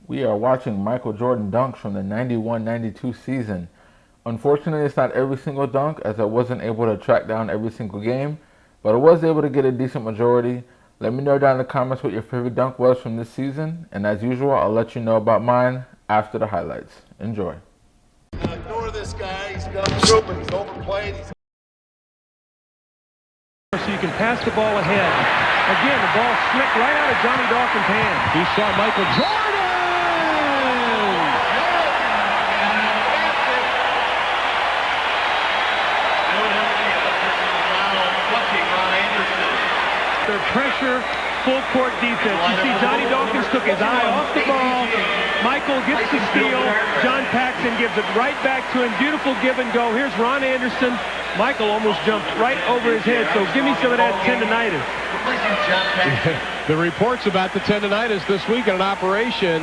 We are watching Michael Jordan dunks from the 91-92 season. Unfortunately, it's not every single dunk, as I wasn't able to track down every single game, but I was able to get a decent majority. Let me know down in the comments what your favorite dunk was from this season, and as usual, I'll let you know about mine after the highlights. Enjoy. Ignore this guy. He's got open. He's overplayed. So you can pass the ball ahead. Again, the ball slipped right out of Johnny Dawkins' hand. He saw Michael Jordan! Their pressure, full court defense. You see Johnny Dawkins took his eye off the ball. Michael gets the steal. John Paxson gives it right back to him. Beautiful give and go. Here's Ron Anderson. Michael almost jumped right over his head. So give me some of that tendonitis. The reports about the tendonitis this week in an operation.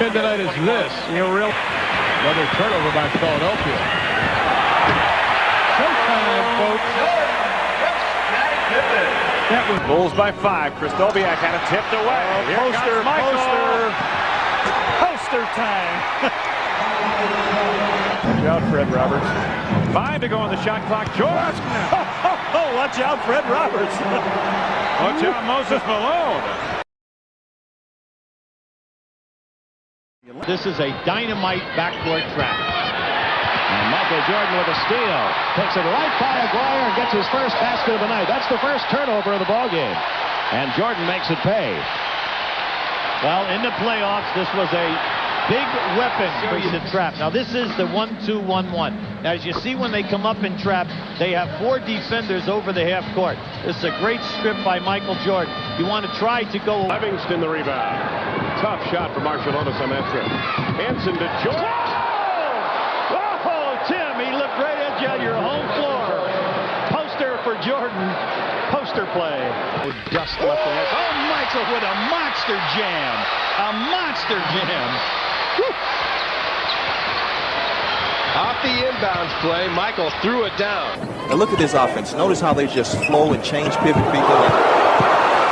Tendonitis this. You know, real. Another turnover by Philadelphia. Showtime, folks. That was Bulls by 5. Krzysztofiak had it tipped away. Poster, Poster time. Watch out, Fred Roberts. 5 to go on the shot clock. Jordan. Oh, watch out, Fred Roberts. Watch out, Moses Malone. This is a dynamite backcourt trap. And Michael Jordan with a steal. Takes it right by Aguirre and gets his first basket of the night. That's the first turnover of the ballgame. And Jordan makes it pay. Well, in the playoffs, this was a big weapon for the trap. Now, this is the 1-2-1-1. Now, as you see when they come up in trap, they have 4 defenders over the half court. This is a great strip by Michael Jordan. You want to try to go. Livingston the rebound. Tough shot for Marciulionis on that trip. Hanson to Jordan. Tim, he looked right at you on your home floor. Poster for Jordan. Poster play. Dust left the net. Oh, Michael with a monster jam. A monster jam. Woo. Off the inbounds play, Michael threw it down. And look at this offense. Notice how they just flow and change pivot people.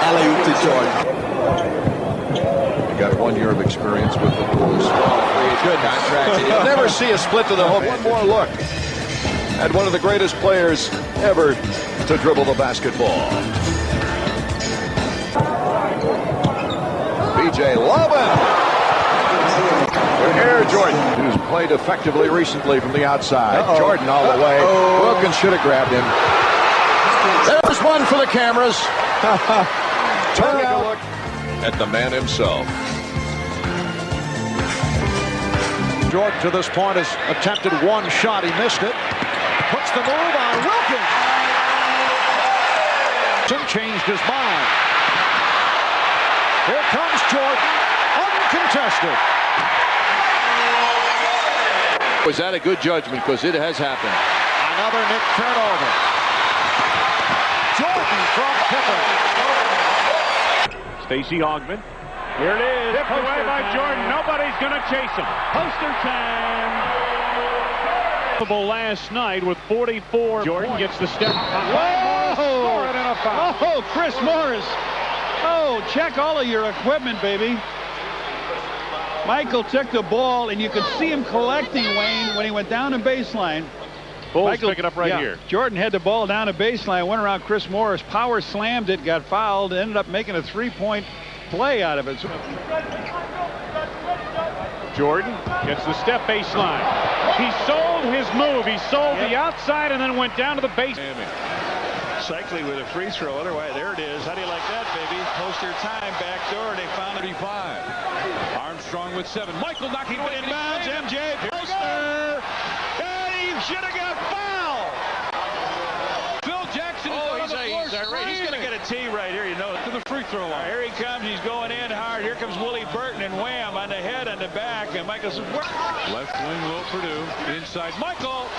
Alley-oop to Jordan. Got 1 year of experience with the Bulls. Good contract. You'll never see a split to the hook. One more look at one of the greatest players ever to dribble the basketball. B.J. Lovin. Air Jordan, who's played effectively recently from the outside. Jordan all the way. Wilkins should have grabbed him. There's one for the cameras. Turn a look at the man himself. Jordan to this point has attempted 1 shot. He missed it. Puts the move on Wilkins. Changed his mind. Here comes Jordan, uncontested. Was that a good judgment? Because it has happened. Another Knick turnover. Jordan from Pippen. Stacey Augmon. Here it is. Tipped away by Jordan. Nobody's going to chase him. Poster time. Last night with 44. Jordan gets the step. Whoa! Oh, Chris Morris. Oh, check all of your equipment, baby. Michael took the ball, and you could see him collecting, Wayne, when he went down the baseline. Bulls pick it up right here. Jordan had the ball down the baseline, went around Chris Morris, power slammed it, got fouled, ended up making a 3-point play out of it. Jordan gets the step baseline. He sold his move. He sold the outside and then went down to the base. Cycling with a free throw. Otherwise, there it is. How do you like that, baby? Poster time, back door. They found 35. Armstrong with 7. Michael knocking it Inbounds, MJ. Poster. And he should have got fouled. Phil Jackson is on the floor. He's going to get a tee right here, you know. To the free throw line. Here he comes. He's going in hard. Here comes Willie Burton and wham on the head and the back. And Michael says, left wing Will Purdue. Inside Michael.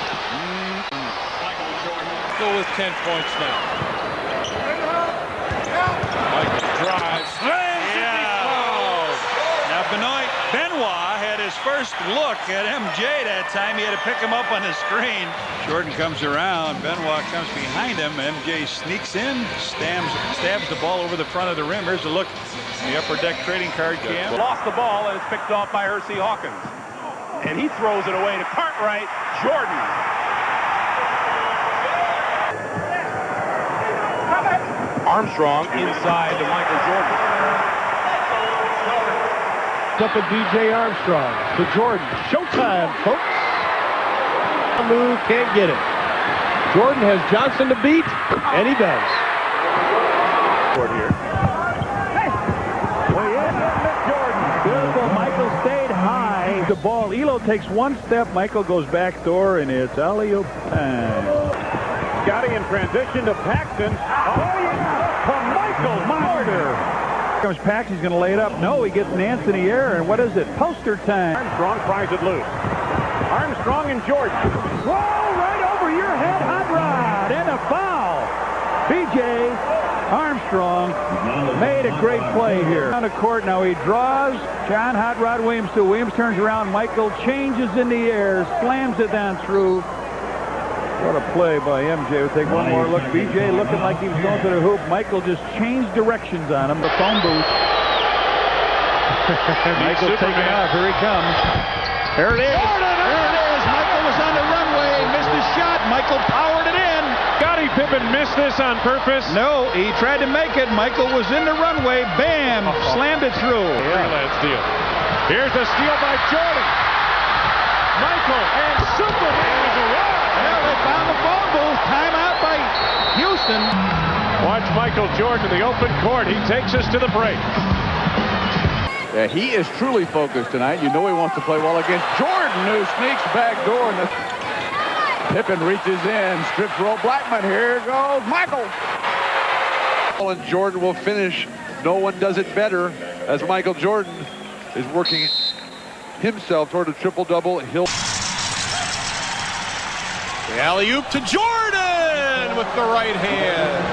Go with 10 points now. Michael drives. Slams. Now Benoit Benoit had his first look at MJ that time. He had to pick him up on the screen. Jordan comes around. Benoit comes behind him. MJ sneaks in, stabs the ball over the front of the rim. Here's a look in the upper deck trading card cam. Lost the ball, and it's picked off by Hersey Hawkins. And he throws it away to Cartwright. Jordan. Armstrong inside to Michael Jordan. Up at DJ Armstrong to Jordan. Showtime, folks. Move, can't get it. Jordan has Johnson to beat, and he does. Here. Jordan. Beautiful. Michael stayed high. The ball. Elo takes one step. Michael goes back door, and it's alley-oop time. Scotty in transition to Paxton. Oh, yeah! From Michael Marder. Comes Pax, he's going to lay it up. No, he gets Nance in the air, and what is it? Poster time. Armstrong pries it loose. Armstrong and Jordan. Whoa, right over your head, Hot Rod, and a foul. B.J. Armstrong made a great play here. On the court, now he draws. John Hot Rod Williams to Williams, turns around. Michael changes in the air, slams it down through. What a play by MJ. We'll take one more look. BJ looking like he was going to the hoop. Michael just changed directions on him. The phone booth. Michael taking off. Here he comes. There it is. There it is. Michael was on the runway. Missed his shot. Michael powered it in. Scottie Pippen missed this on purpose. No, he tried to make it. Michael was in the runway. Bam. Slammed it through. Freelance steal. Here's the steal by Jordan. Michael and Superman is arrived. Well, they found the phone booth. Timeout by Houston. Watch Michael Jordan in the open court. He takes us to the break. Yeah, he is truly focused tonight. You know he wants to play well against Jordan, who sneaks back door. And Pippen reaches in. Strips roll Blackman. Here goes Michael. And Jordan will finish. No one does it better as Michael Jordan is working himself toward a triple-double. The alley-oop to Jordan with the right hand.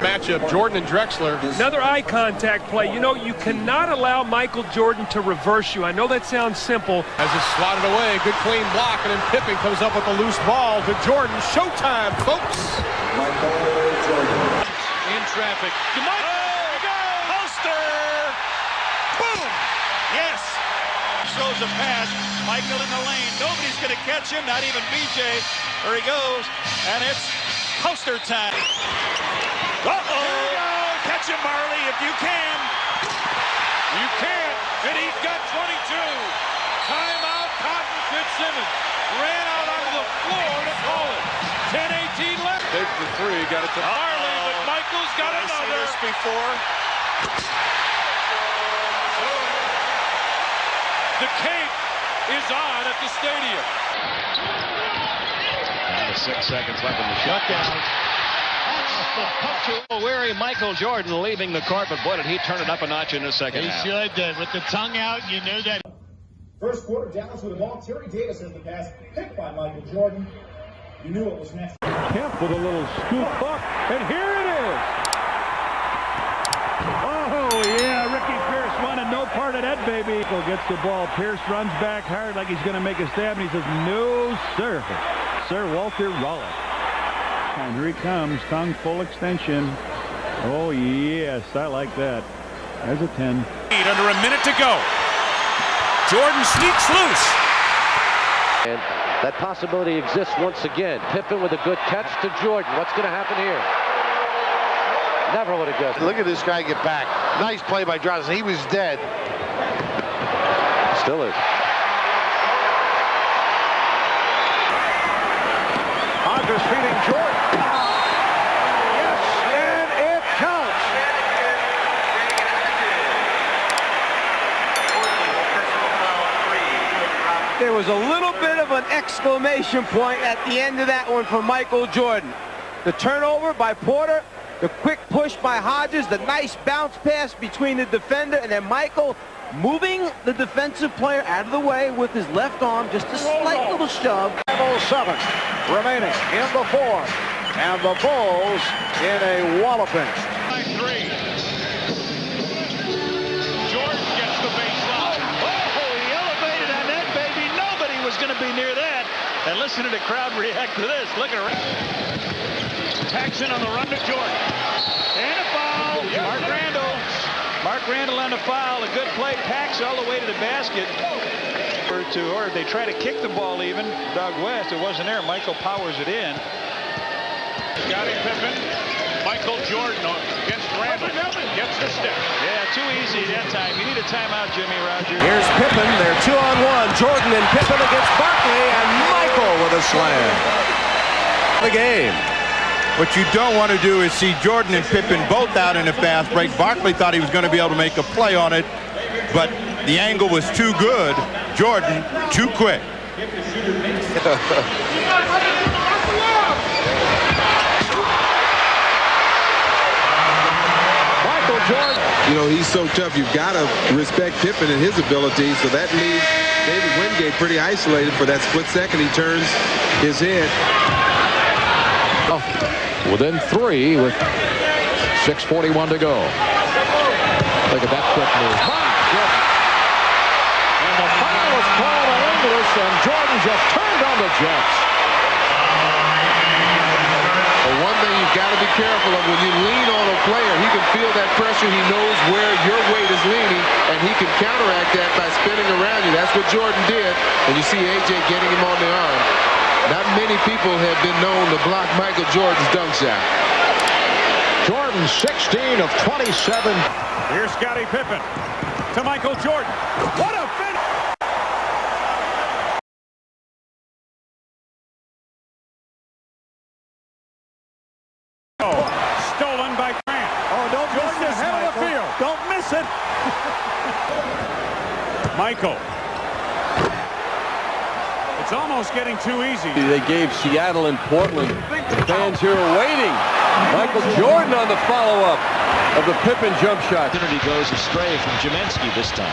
Matchup, Jordan and Drexler. Another eye contact play. You know, you cannot allow Michael Jordan to reverse you. I know that sounds simple. As it's slotted away, good clean block, and then Pippen comes up with a loose ball to Jordan. Showtime, folks. In traffic. To Michael. There we go. Poster. Boom. Yes. Throws a pass. Michael in the lane. Nobody's going to catch him. Not even BJ. There he goes. And it's poster time. Uh-oh. Here we go. Catch him, Marley, if you can. You can't. And he's got 22. Timeout, Cotton Fitzsimmons. Ran out onto the floor to call it. 10-18 left. Takes the three. Got it to Marley, but Michael's got another. Seen this before. The Cape is on at the stadium. Down to 6 seconds left in the shutdown. Weary Michael Jordan leaving the court, but boy, did he turn it up a notch in the second half. He should. With the tongue out, you knew that. First quarter, Dallas with the ball. Terry Davis has the pass, picked by Michael Jordan. You knew it was next. Kemp with a little scoop up, and here it is. Oh, yeah, Ricky Pierce wanted no part of that, baby. Gets the ball. Pierce runs back hard like he's going to make a stab, and he says, no, sir. Sir Walter Raleigh. And here he comes, tongue full extension. Oh, yes, I like that. There's a 10. Under a minute to go. Jordan sneaks loose. And that possibility exists once again. Pippen with a good catch to Jordan. What's going to happen here? Never would have guessed. Look at this guy get back. Nice play by Johnson. He was dead. Still is. Hodges feeding Jordan. Yes, and it counts. There was a little bit of an exclamation point at the end of that one for Michael Jordan. The turnover by Porter, the quick push by Hodges, the nice bounce pass between the defender, and then Michael moving the defensive player out of the way with his left arm, just a slight little shove. 5:07 remaining in the fourth, and the Bulls in a walloping. Jordan gets the baseline. And listen to the crowd react to this. Look at it. Paxson on the run to Jordan. And a foul. Mark Randall on the foul. A good play. Pax all the way to the basket. Or they try to kick the ball even. Doug West, it wasn't there. Michael powers it in. Scottie Pippen. Michael Jordan against Randall. Gets the step. Yeah, too easy that time. You need a timeout, Jimmy Rogers. Here's Pippen. They're 2-on-1. Jordan and Pippen against Barkley, and Michael with a slam. The game. What you don't want to do is see Jordan and Pippen both out in a fast break. Barkley thought he was going to be able to make a play on it, but the angle was too good. Jordan, too quick. Michael Jordan. You know, he's so tough. You've got to respect Pippen and his abilities. So that leaves David Wingate pretty isolated for that split second. He turns his head. Within 3 with 6:41 to go. Look at that quick move. And the foul was called on English, and Jordan just turned on the Jets. Well, one thing you've got to be careful of, when you lean on a player, he can feel that pressure. He knows where your weight is leaning, and he can counteract that by spinning around you. That's what Jordan did, and you see A.J. getting him on the arm. Not many people have been known to block Michael Jordan's dunk shot. Jordan 16 of 27. Here's Scottie Pippen to Michael Jordan. What a finish! Stolen by Grant. Oh, don't Jordan miss this, ahead of the Michael. field. Don't miss it. Michael. It's almost getting too easy. They gave Seattle and Portland. The fans here are waiting. Michael Jordan on the follow-up of the Pippen jump shot. Opportunity goes astray from Jemensky this time.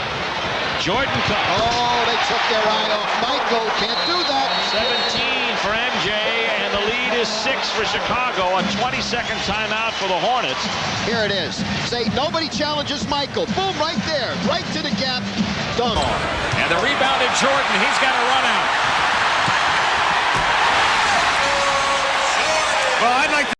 Jordan comes. Oh, they took their eye off Michael. Can't do that. 17 for MJ, and the lead is 6 for Chicago. A 20-second timeout for the Hornets. Here it is. Say, nobody challenges Michael. Boom, right there. Right to the gap. Dunk. And the rebound at Jordan. He's got to run out. Well, I'd like to.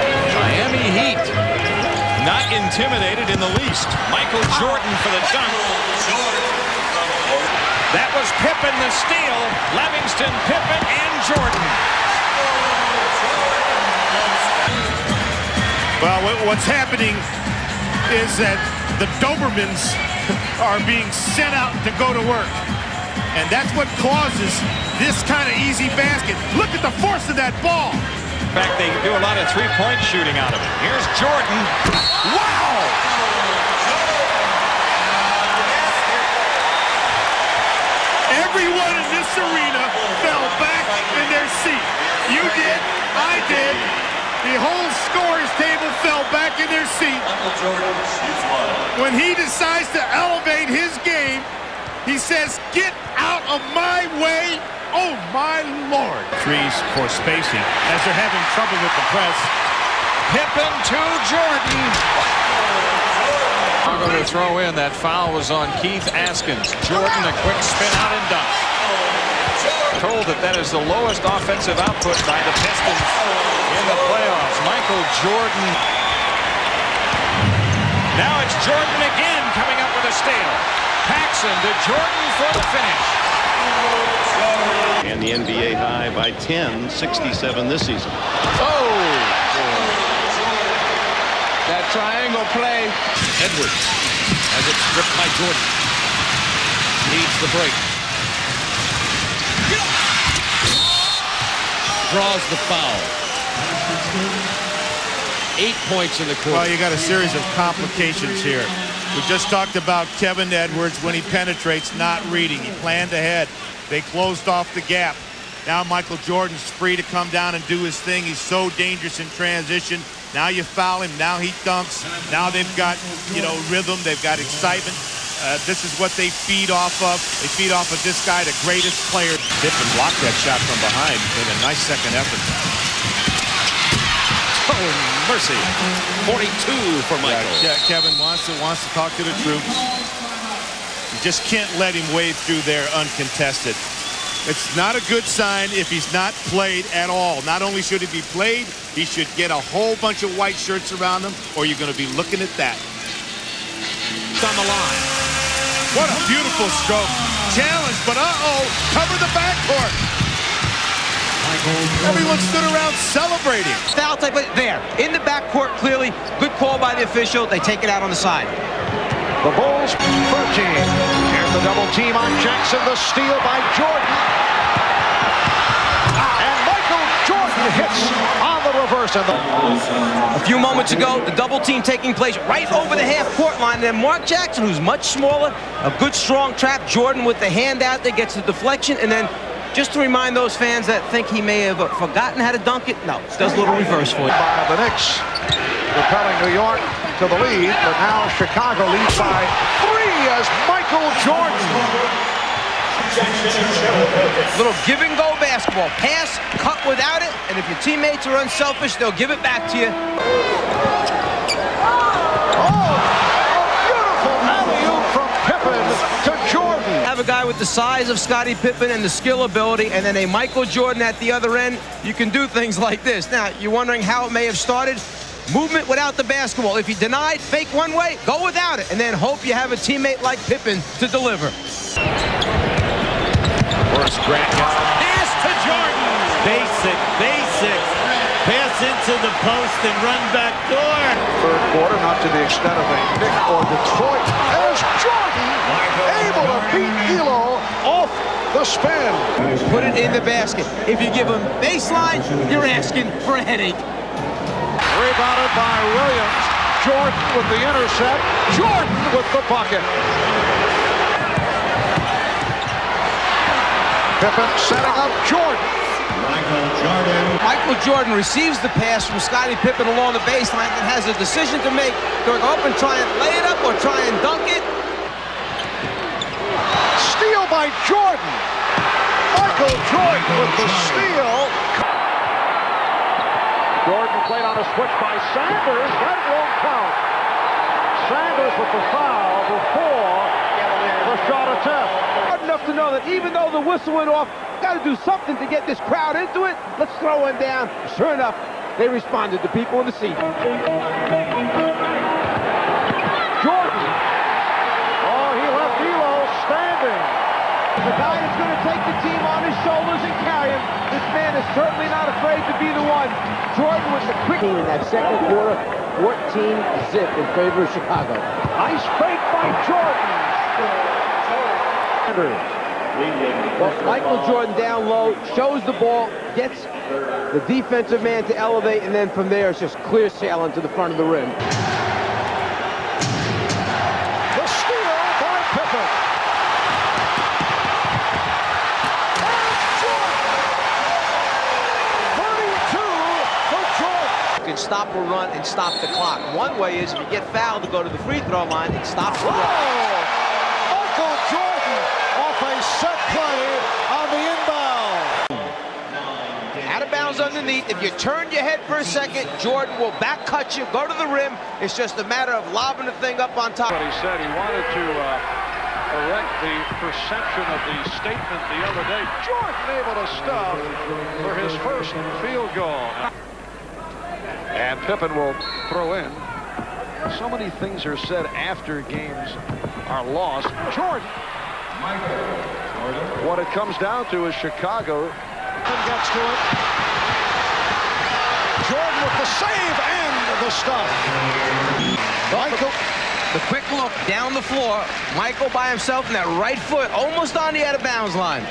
Miami Heat not intimidated in the least. Michael Jordan for the dunk. That was Pippen the steal. Livingston, Pippen, and Jordan. Well, what's happening is that the Dobermans are being sent out to go to work. And that's what causes this kind of easy basket. Look at the force of that ball. In fact, they do a lot of three-point shooting out of it. Here's Jordan. Wow! Everyone in this arena fell back in their seat. You did, I did. The whole scorers table fell back in their seat. When he decides to elevate his game, he says, "Get out of my way." Oh, my Lord. Trees for spacing as they're having trouble with the press. Pippen to Jordan. I'm going to throw in that foul was on Keith Askins. Jordan, a quick spin out and dunk. Told that is the lowest offensive output by the Pistons in the playoffs. Michael Jordan. Now it's Jordan again coming up with a steal. Paxson to Jordan for the finish. And the NBA high by 10, 67 this season. Oh! That triangle play. Edwards as it's stripped by Jordan. Leads the break. Draws the foul. 8 points in the quarter. Well, you got a series of complications here. We just talked about Kevin Edwards when he penetrates, not reading. He planned ahead. They closed off the gap. Now Michael Jordan's free to come down and do his thing. He's so dangerous in transition. Now you foul him. Now he dunks. Now they've got, rhythm. They've got excitement. This is what they feed off of. They feed off of this guy, the greatest player. Pippen blocked that shot from behind. Made a nice second effort. Oh, mercy. 42 for Michael. Yeah, Kevin wants to talk to the troops. You just can't let him wade through there uncontested. It's not a good sign if he's not played at all. Not only should he be played, he should get a whole bunch of white shirts around him, or you're going to be looking at that. It's on the line. What a beautiful stroke. Challenge, but cover the backcourt. Everyone stood around celebrating. Foul type there. In the backcourt, clearly. Good call by the official. They take it out on the side. The Bulls 13. Here's the double team on Jackson. The steal by Jordan. And Michael Jordan hits on the reverse. A few moments ago, the double team taking place right over the half-court line. And then Mark Jackson, who's much smaller, a good strong trap. Jordan with the hand out there gets the deflection. And then just to remind those fans that think he may have forgotten how to dunk it, no, does a little reverse for you. By the Knicks, propelling New York to the lead, but now Chicago leads by 3 as Michael Jordan. Little give-and-go basketball. Pass, cut without it, and if your teammates are unselfish, they'll give it back to you. Have a guy with the size of Scottie Pippen and the skill ability, and then a Michael Jordan at the other end. You can do things like this. Now, you're wondering how it may have started. Movement without the basketball. If you denied, fake one way, go without it, and then hope you have a teammate like Pippen to deliver. First, Grant gets the pass to Jordan. Basic. Pass into the post and run back door. Third quarter, not to the extent of a Knick or Detroit. There's Jordan able to beat Elo off the spin. Put it in the basket. If you give him baseline, you're asking for a headache. Rebounded by Williams. Jordan with the intercept. Jordan with the bucket. Pippen setting up Jordan. Michael Jordan receives the pass from Scottie Pippen along the baseline and has a decision to make. Do I go up and try and lay it up or try and dunk it? Steal by Jordan. Michael Jordan with the steal. Jordan played on a switch by Sanders. That won't count. Sanders with the foul before the shot attempt. Hard enough to know that even though the whistle went off, got to do something to get this crowd into it. Let's throw one down. Sure enough, they responded to people in the seat. Jordan. Oh, he left Elo standing. The guy that's going to take the team on his shoulders and carry him. This man is certainly not afraid to be the one. Jordan with the quick in that second quarter, 14-zip in favor of Chicago. Nice fake by Jordan. Well, Michael Jordan down low, shows the ball, gets the defensive man to elevate, and then from there it's just clear sailing to the front of the rim. The steal by Pippen. Can stop a run and stop the clock. One way is if you get fouled to go to the free throw line and stop the run. Michael Jordan off a set play on the inbound. Out of bounds underneath. If you turn your head for a second, Jordan will back cut you, go to the rim. It's just a matter of lobbing the thing up on top. But he said he wanted to correct the perception of the statement the other day. Jordan able to stop for his first field goal. And Pippen will throw in. So many things are said after games are lost. Jordan. What it comes down to is Chicago. Gets to it. Jordan with the save and the stop. Michael. The quick look down the floor. Michael by himself in that right foot, almost on the out of bounds line.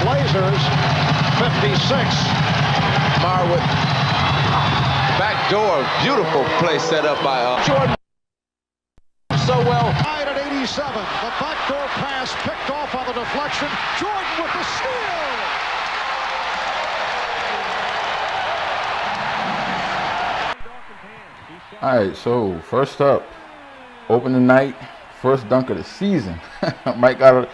Blazers, 56. Marwood. Back door, beautiful play set up by Jordan. So well. Tied at 87. The backdoor pass picked off on the deflection. Jordan with the steal. All right, so first up, opening night, first dunk of the season. Mike got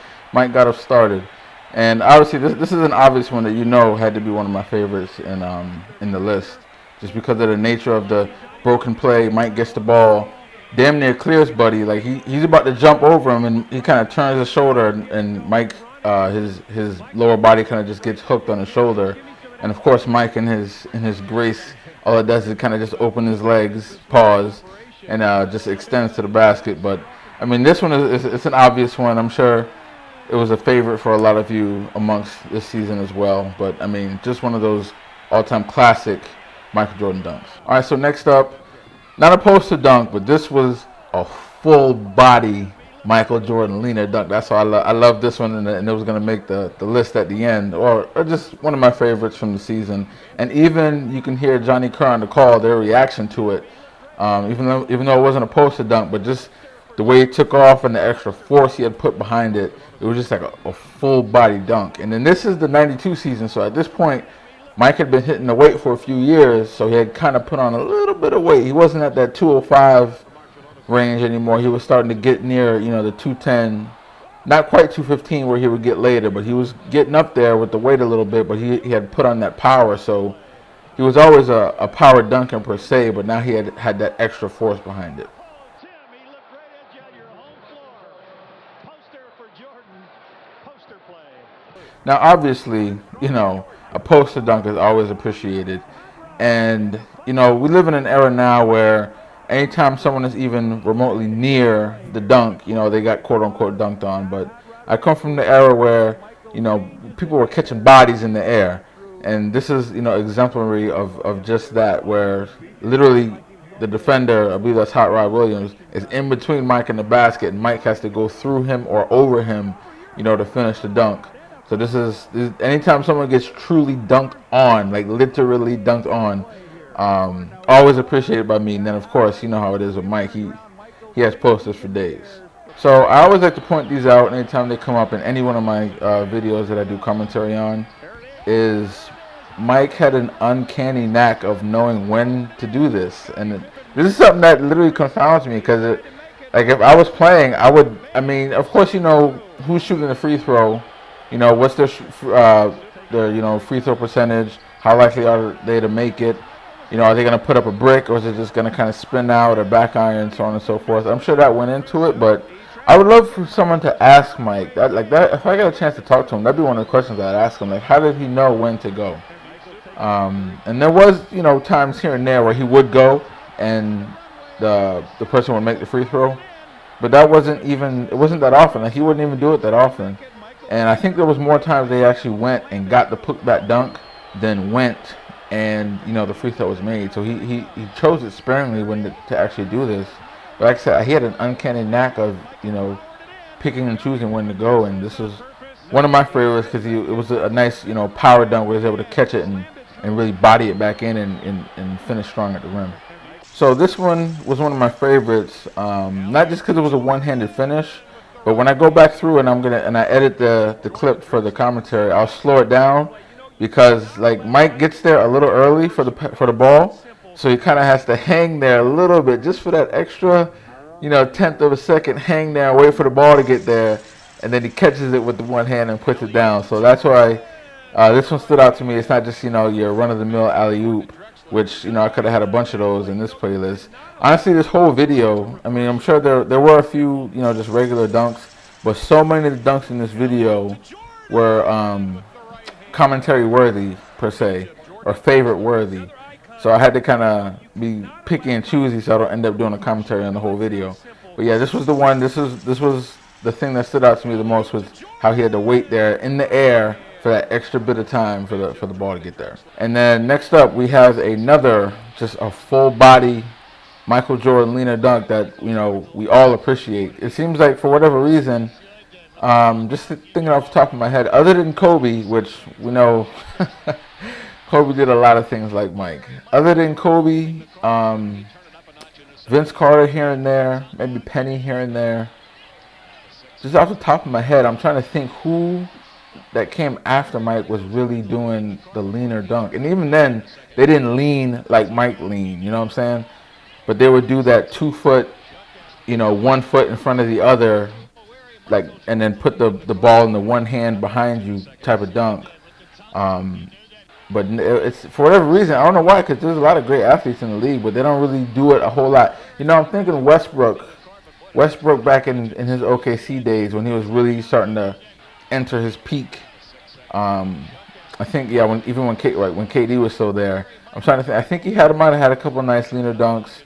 us started. And obviously, this is an obvious one that had to be one of my favorites in the list, just because of the nature of the broken play. Mike gets the ball, damn near clears Buddy. Like he's about to jump over him, and he kind of turns his shoulder, and Mike, his lower body kind of just gets hooked on his shoulder. And of course, Mike in his grace, all it does is kind of just open his legs, pause, and just extends to the basket. But I mean, this one it's an obvious one. I'm sure it was a favorite for a lot of you amongst this season as well. But I mean, just one of those all-time classic Michael Jordan dunks. All right, so next up, not a poster dunk, but this was a full body Michael Jordan leaner dunk. That's why I love this one, and it was going to make the list at the end, or just one of my favorites from the season. And even you can hear Johnny Kerr on the call, their reaction to it, even though it wasn't a poster dunk, but just the way it took off and the extra force he had put behind it, it was just like a full body dunk. And then this is the 92 season, so at this point, Mike had been hitting the weight for a few years, so he had kind of put on a little bit of weight. He wasn't at that 205 range anymore. He was starting to get near, the 210, not quite 215 where he would get later, but he was getting up there with the weight a little bit, but he had put on that power, so he was always a power dunker per se, but now he had that extra force behind it. Now, obviously, a poster dunk is always appreciated. And, we live in an era now where anytime someone is even remotely near the dunk, they got quote-unquote dunked on. But I come from the era where, people were catching bodies in the air. And this is, exemplary of just that, where literally the defender, I believe that's Hot Rod Williams, is in between Mike and the basket, and Mike has to go through him or over him, to finish the dunk. So this is anytime someone gets truly dunked on, like literally dunked on, always appreciated by me. And then of course, you know how it is with Mike. He has posters for days. So I always like to point these out anytime they come up in any one of my videos that I do commentary on. Is Mike had an uncanny knack of knowing when to do this, and this is something that literally confounds me because like if I was playing, of course who's shooting the free throw. What's their free throw percentage? How likely are they to make it? Are they going to put up a brick, or is it just going to kind of spin out or back iron, so on and so forth? I'm sure that went into it, but I would love for someone to ask Mike that. If I got a chance to talk to him, that'd be one of the questions I'd ask him. Like, how did he know when to go? And there was, times here and there where he would go, and the person would make the free throw, but it wasn't that often. Like, he wouldn't even do it that often. And I think there was more times they actually went and got the putback dunk than went and, the free throw was made. So he chose it sparingly to actually do this. But like I said, he had an uncanny knack of, picking and choosing when to go. And this was one of my favorites because it was a nice, power dunk where he was able to catch it and really body it back in and finish strong at the rim. So this one was one of my favorites, not just because it was a one-handed finish, but when I go back through and I edit the clip for the commentary, I'll slow it down because like Mike gets there a little early for the ball, so he kind of has to hang there a little bit just for that extra, tenth of a second, hang there, wait for the ball to get there, and then he catches it with the one hand and puts it down. So that's why this one stood out to me. It's not just your run-of-the-mill alley-oop, which I could have had a bunch of those in this playlist. Honestly, this whole video, I'm sure there were a few just regular dunks, but so many of the dunks in this video were commentary worthy per se, or favorite worthy. So I had to kind of be picky and choosy so I don't end up doing a commentary on the whole video. But yeah, this was the one. This was the thing that stood out to me the most, was how he had to wait there in the air for that extra bit of time for the ball to get there. And then next up we have another, just a full body Michael Jordan leaner dunk that we all appreciate. It seems like for whatever reason, just thinking off the top of my head, other than Kobe, which we know Kobe did a lot of things like Mike. Other than Kobe, Vince Carter here and there, maybe Penny here and there. Just off the top of my head, I'm trying to think who that came after Mike was really doing the leaner dunk. And even then, they didn't lean like Mike leaned, you know what I'm saying? But they would do that 2 foot, 1 foot in front of the other, like, and then put the ball in the one hand behind you type of dunk. But it's for whatever reason, I don't know why, because there's a lot of great athletes in the league, but they don't really do it a whole lot. You know, I'm thinking Westbrook back in his OKC days when he was really starting to enter his peak. I think, yeah, when KD was still there. I'm trying to think. I think he might have had a couple nice leaner dunks.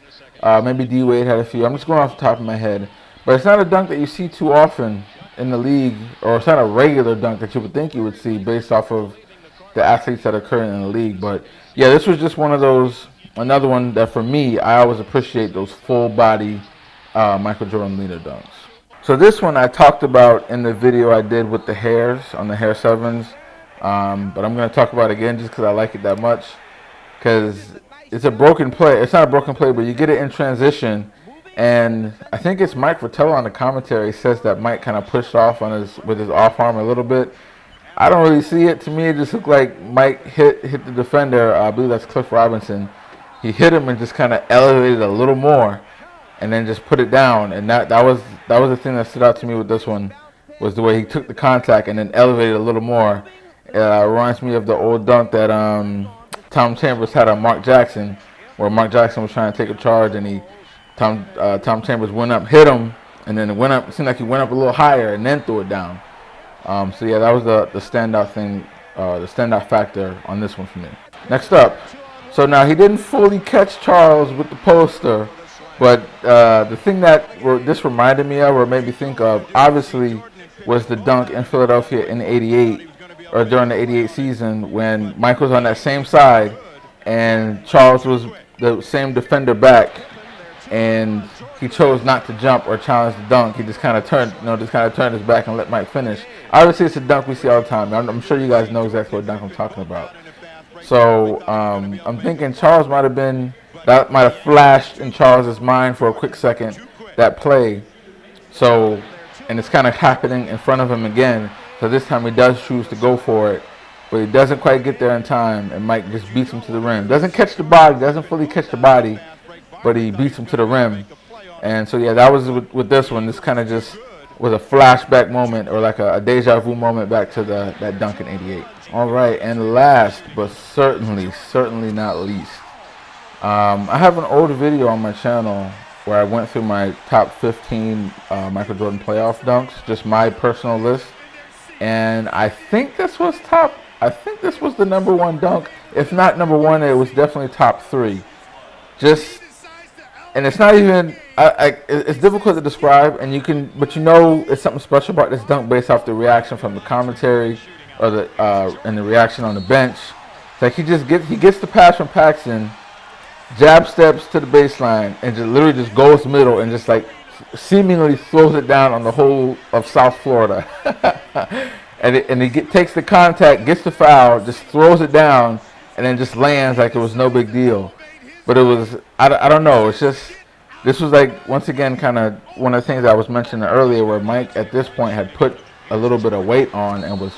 Maybe D Wade had a few. I'm just going off the top of my head. But it's not a dunk that you see too often in the league, or it's not a regular dunk that you would think you would see based off of the athletes that are currently in the league. But yeah, this was just one of those, another one that for me, I always appreciate those full body Michael Jordan leaner dunks. So this one I talked about in the video I did with the hairs on the hair sevens. But I'm going to talk about it again just because I like it that much. Because it's a broken play. It's not a broken play, but you get it in transition. And I think it's Mike Fratello on the commentary says that Mike kind of pushed off with his off arm a little bit. I don't really see it. To me, it just looked like Mike hit the defender. I believe that's Cliff Robinson. He hit him and just kind of elevated a little more, and then just put it down. And that was the thing that stood out to me with this one, was the way he took the contact and then elevated a little more. It reminds me of the old dunk that Tom Chambers had on Mark Jackson, where Mark Jackson was trying to take a charge, and Tom Chambers went up, hit him, and then it went up. It seemed like he went up a little higher and then threw it down. So yeah, that was the standout thing, the standout factor on this one for me. Next up, so now he didn't fully catch Charles with the poster, but the thing that this reminded me of, or made me think of, obviously, was the dunk in Philadelphia in '88, or during the '88 season, when Mike was on that same side, and Charles was the same defender back, and he chose not to jump or challenge the dunk. He just kind of turned his back and let Mike finish. Obviously, it's a dunk we see all the time. I'm sure you guys know exactly what dunk I'm talking about. So I'm thinking Charles might have flashed in Charles's mind for a quick second, that play. So, and it's kind of happening in front of him again. So this time he does choose to go for it, but he doesn't quite get there in time, and Mike just beats him to the rim. Doesn't catch the body, doesn't fully catch the body, but he beats him to the rim. And so yeah, that was with this one. This kind of just was a flashback moment, or like a deja vu moment back to that dunk in '88. All right, and last but certainly not least, I have an old video on my channel where I went through my top 15 Michael Jordan playoff dunks, just my personal list, and I think this was the number one dunk. If not number one, it was definitely top 3. And it's not even, it's difficult to describe, but you know it's something special about this dunk based off the reaction from the commentary, or and the reaction on the bench. It's like he gets the pass from Paxson, jab steps to the baseline, and just literally just goes middle and just like seemingly throws it down on the whole of South Florida. and he takes the contact, gets the foul, just throws it down, and then just lands like it was no big deal. But it was, I don't know, it's just, this was like, once again, kind of one of the things I was mentioning earlier, where Mike at this point had put a little bit of weight on and was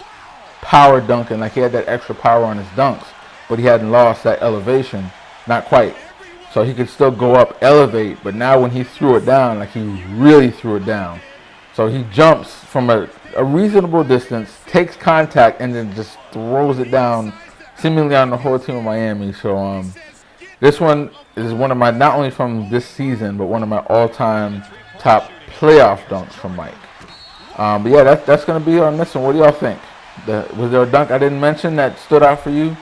power dunking, like he had that extra power on his dunks, but he hadn't lost that elevation, not quite. So he could still go up, elevate, but now when he threw it down, like he really threw it down. So he jumps from a reasonable distance, takes contact, and then just throws it down, seemingly on the whole team of Miami. So this one is one of my, not only from this season, but one of my all-time top playoff dunks from Mike. But yeah, that's going to be on this one. What do y'all think? Was there a dunk I didn't mention that stood out for you?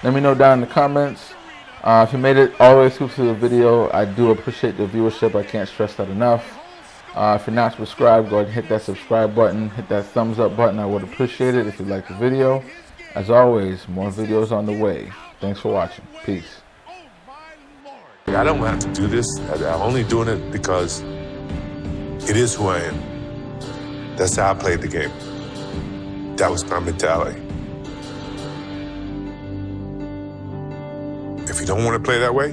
Let me know down in the comments. If you made it all the way through to the video, I do appreciate the viewership. I can't stress that enough. If you're not subscribed, go ahead and hit that subscribe button. Hit that thumbs up button. I would appreciate it if you liked the video. As always, more videos on the way. Thanks for watching. Peace. I don't have to do this. I'm only doing it because it is who I am. That's how I played the game. That was my mentality. If you don't want to play that way,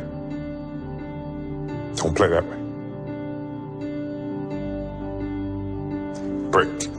don't play that way. Break.